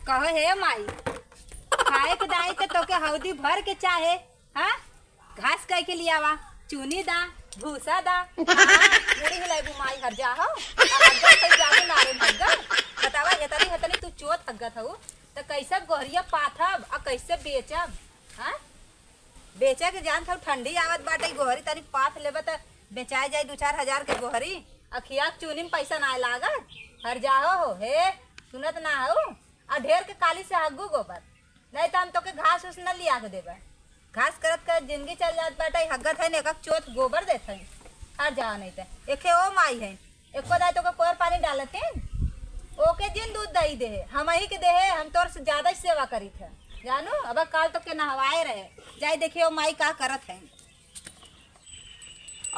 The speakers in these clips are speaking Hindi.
कहो हे माई खाए के दाई के तो के हौदी भर के चाहे हाँ घास कह के लियावा चुनी दा भूसा दा मेरी हिलाई बुमाई हर जा हो अगर कहीं जाके नारे भग्गा बतावा यतनी हतनी तू चोत हग्गत हो तो कैसे गोहरिया पाथब और कैसे बेचब हाँ बेचे के जान था ठंडी आवत बाटे गोहरी तनी पाथ लेबे तो बेचाए जाए 2-4 हजार के गोहरी अखिया चुनी में पैसा ना लागत हर जाओ हो हे सुनत ना हो आ ढेर के काली से हग्गू गोबर नहीं तो हम तो के घास उस न लिया के देबे घास करत कर जिंदगी चल जात बाटे हग्गत है ने एक चोत गोबर देत है हर जा नहीं तो एके ओ माई है एको दाई तो के कोर पानी डालते ओके जिन दूध दही दे हम ही के दे हम तोर से ज्यादा सेवा करी थे जानू अब काल तो के नहवाए रहे जाए देखियो माई का करत है।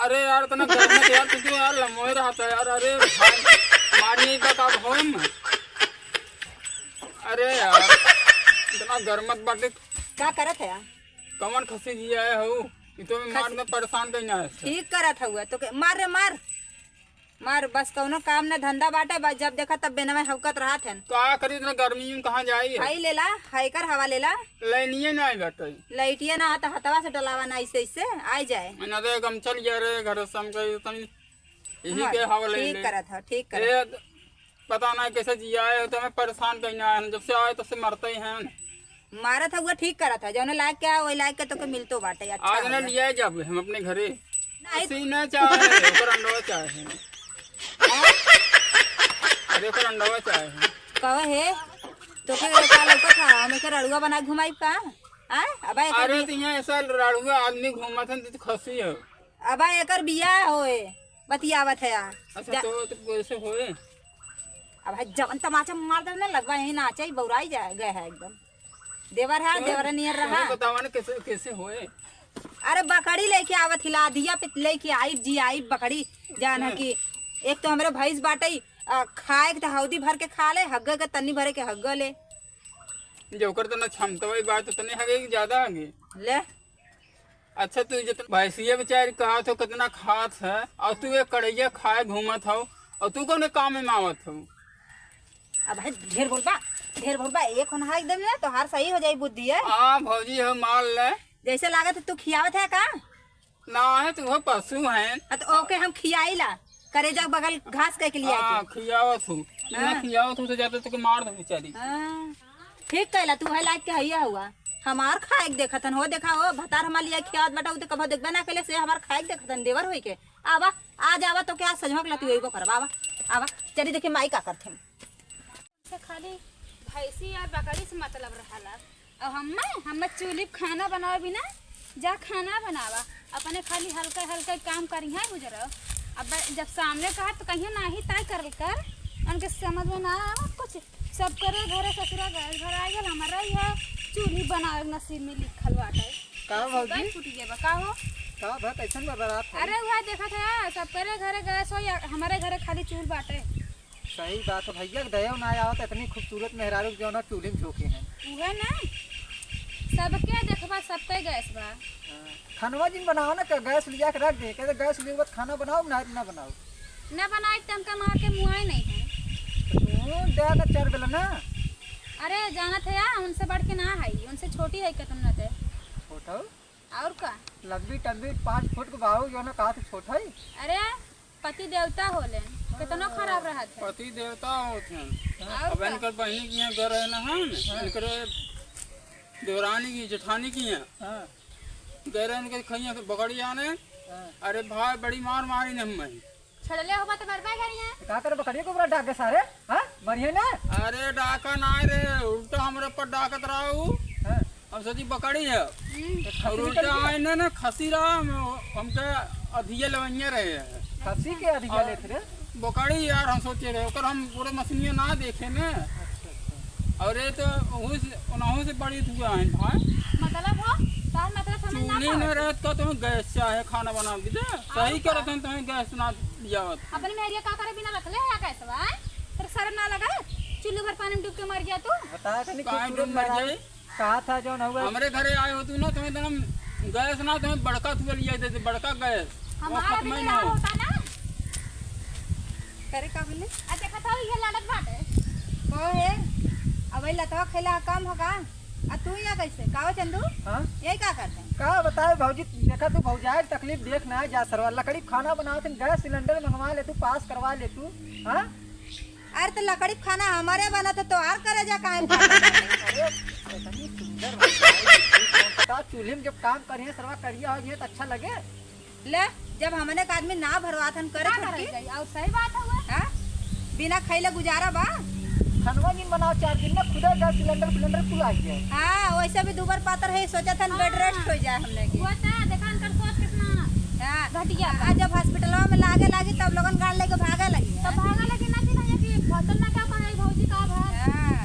अरे यार तना गर्म है यार तुझे यार लमोए रहा था यार अरे मारनी बता हम अरे यार इतना गर्मत बाटे का करत है कमन खसी दिया है हो तो मैं मार में परेशान करना है ठीक करत हुआ तो के मार रे मार मार बस कौनो काम ना धंधा बाटे बस जब देखा तब बेनवा हवकत रहा थे का करी इतना गर्मी में कहां जाई हाई लेला हाई कर हवा लेला लेनिए ना बैठे लाइटिया ना तो हथवा से डलावा ना ऐसे आ जाए ना तो हम चल गया रे घर से हम कहीं तनी यही के हवा ले ठीक करत है ठीक करत पता ना कैसे जिया है तो मैं परेशान करना है जब से आए तब से मरते ही हैं मारत हुआ ठीक करत है जौन लायक क्या वही लायक के तो के मिलतो बाटे अच्छा आज ना लिया जब हम अपने घरे सीना चाहे ऊपर अंडवा चाहे अरे पर अंडवा चाहे कहो हे तो के का लौका था हम के रड़ुआ बना घुमाई का हां अबे अरे तिया ऐसा रड़ुआ आदमी घूमत है तो खसी है अबे एकर बिया होए बतियावत है अच्छा तो कैसे होए अब जवन तमाचा मार दे ना लगवा यही नाचे बौराई जाए गए है एकदम देवर है देवर नियर रहा बतावा ना कैसे कैसे होए अरे बकरी लेके आवत हिला दिया पे लेके आई जी आई बकरी जान है कि एक तो हमरे भैंस बाटे खाए के हौदी भर के खा ले हग्गा के तन्नी भरे के हग्गा ले जोकर तो ना क्षमता वाली बात तो नहीं हगे ज्यादा हगे ले अच्छा तू जितना भैंसिया बेचारी कहा तो कितना खात है और तू ये कड़ैया खाए घूमत हो और तू कौन काम में आवत हो अब ढेर बोलबा एक होना एकदम ना तो हर सही हो जाई बुद्धि है हां भौजी हो माल ले जैसे लागत तू खियावत है का ना है तू पशु है तो ओके हम खियाईला करे जा बगल घास कह के लिए हां खियावत हूं ना खियावत हूं तो जाते तो के मार दे बेचारी ठीक कहला तू है लायक के हइया हुआ हमार खाए के देखतन हो देखा हो भतार हमार लिया खियावत बटाऊ तो कब देखबे ना केले से हमार खाए के देखतन देवर होई के आवा आ जावा तो क्या सजमक ला तू एगो करबा आवा चली देखी माई का करथे से खाली भैंसी और बकरी से मतलब रहला और हम चूल्ही खाना बनावे बिना जा खाना बनावा अपने खाली हल्का हल्का काम करी है गुजर अब जब सामने कहा तो कहीं ना ही तय कर उनके समझ में ना आवा कुछ सब करे घरे ससुरा घर आ गया हमारा ही है चूल्ही बनावे नसीब में लिखल बाटे का भौजी फूट गया का हो का भा कैसन बरात है अरे वह देखा था सब करे घरे गैस हो या हमारे घरे खाली चूल बाटे सही बात है भैया दया ना आवत इतनी खूबसूरत मेहरारू जो ना चूल्ही में झोंके हैं उहे ना सबके देखबा सबके गैस बा खानवा जिन बनाओ ना गैस लिया के रख दे कहते गैस लिए खाना बनाओ ना बनाओ ना बनाए तो हमका मार के मुआई नहीं है तू दया का चार बेला ना अरे जाना थे यार उनसे बढ़ के ना है उनसे छोटी है क्या तुम ना थे छोटा और का लंबी टंबी 5 फुट के बाहु जो ना कहा छोटा है अरे पति देवता होले कितना खराब रहा था पति देवता होते हैं अब इनकर बहनी की यहाँ घर है ना हम इनकर देवरानी की जेठानी की है हां गए इनके खैया बकड़ी आने अरे भाई बड़ी मार मारी ने हम छड़ले होबा तो मरबा करिया का कर बकरियों को बड़ा डाक के सारे हां बढ़िया ना अरे डाका ना रे उल्टा हमारे पर डाकत रहा हूँ हम सोची बकड़ी है और उल्टा आए ना खसी रहा हमके अधिया लवैया रहे हैं खसी के अधिया लेते रे बकड़ी यार हम सोचे रहे ओकर हम पूरे मछलियाँ ना देखे न और ये तो उन्हों से बड़ी हुआ है भाई मतलब हो तार मतलब समझ ना चूल्ही में रहत का तुम्हें गैस चाहे खाना बना के दे सही करत हैं तुम्हें गैस ना दिया अपने मेरिया का करे बिना रख ले है कैसे बा तेरे शर्म ना लगा चुल्लू भर पानी में डूब के मर गया तू बता कनी काहे खूबसूरत डूब मर जाए कहा था जो हुआ हमारे घरे आए हो तू ना तुम्हें तो हम गैस ना तुम्हें बड़का तुआ लिया देते बड़का गैस हमारा भी ना होता ना करे का बोले अच्छा कथा ये लड़त बाटे ओ है अब वही लतवा खैला काम हो का आ तू यहाँ कैसे काओ चंदू हाँ यही का करते हैं का बताए भौजी, देखा तू भौजाई तकलीफ देख ना जा सरवा लकड़ी खाना बनाओ तुम गैस सिलेंडर मंगवा ले तू, पास करवा ले तू। हाँ अरे तो लकड़ी खाना हमारे बना तो आर करे जा काहे अरे इतनी सुंदर भौजाई, पता चूल्हे में जब काम करिए सरवा करिए और ये तो अच्छा लगे। ले जब हमने का आदमी ना भरवा थन करे क्या छुटकी करे और सही बात है वो। हाँ बिना खैले गुजारा बा। खनवा दिन बनाओ 4 दिन में खुदा गैस सिलेंडर खुल आ गया। हाँ वैसे भी दुबर पातर है, सोचा था बेड रेस्ट हो जाए हमने की। वो था देखा इनकर सोच कितना हाँ घटिया बा। आज जब हॉस्पिटलवा में लागे लगी तब लोगन गाड़ लेके भागा लगी तो भागा लगे ना कि नहीं कि फसल ना क्या कहे भौजी का भाई हाँ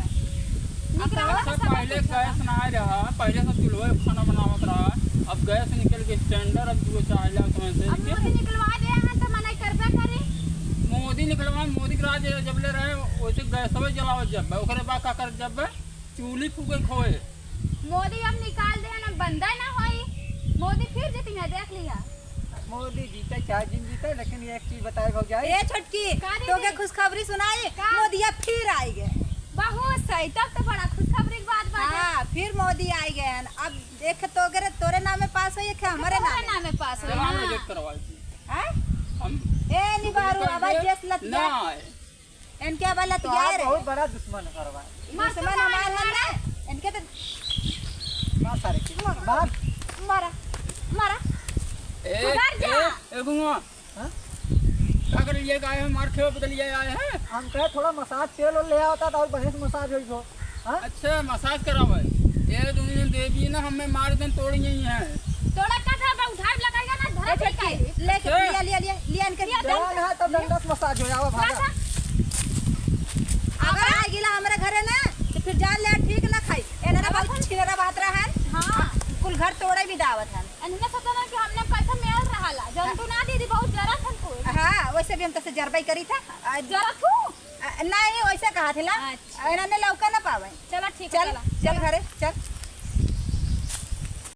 निकला अच्छा पहले गैस ना रहा, पहले सब चूल्हे पे खाना बनावत रहा, अब गैस निकल के स्टैंडर्ड अब जो चाहला तो वैसे अब मोदी निकलवा दे हैं तो मना करबे करे। मोदी निकलवा, मोदी के राज जब ले रहे वैसे गैसवे जलावत जब ओकरे बाद का कर जब चूल्ही फूके खोए। मोदी अब निकाल दे ना बंदा ना होई, मोदी फिर जीती है देख लिया। मोदी जीते चाहे जिन जीते, लेकिन ये एक चीज बताए भौजाई, ए छोटकी का दीदी? तो क्या खुशखबरी सुनाई का? मोदिया फिर आई गए। बहुत सही, तब तो बड़ा खुशखबरी की बात बात है। हाँ फिर मोदी आई गए। अब देख तो अगर तोरे नाम में पास हुई है हमारे हमारे नाम नाम में पास जब हुई हम हाँ। रिजेक्ट करवाई थी हाँ हम ए निबारू आवाज जस लत ना गया इनके अब लत तो गया आप रे बहुत बड़ा दुश्मन है सरवा। दुश्मन हमारा ना इनके तो मार सारे की मार। मारा मारा ए सुधर जा। ए बुआ हाँ? क्या कर लिए आए हैं, मार खेव बदल लिए आए हैं। हम कहे थोड़ा मसाज तेल और ले आता था और बढ़िया से मसाज हुई हो। हाँ अच्छा मसाज करावे ये दुनिया देवी ना हमें मार दें तोड़ी ही है। तोड़ा का था उधार लगाएगा ना ए धर छोटकी के लेके लिया लिया लिया लिया इनके जवान है तब डंडा से मसाज हो जाओ भागा। अगर आ गिला हमारे घरे ना तो फिर जान ले ठीक ना खाई एना बहुत छिनरा बात रहा है। हाँ कुल घर तोड़े भी दावत है। इनने सोचा ना कि हमने कैसे मेल रहाला जब तू ना दीदी बहुत जरा था को हाँ वैसे भी हम तसे जरबाई करी था जरा तू नहीं वैसे कहा था अच्छा। इन्होंने लौका ना पावे। चला ठीक है चल चला चल घरे चल।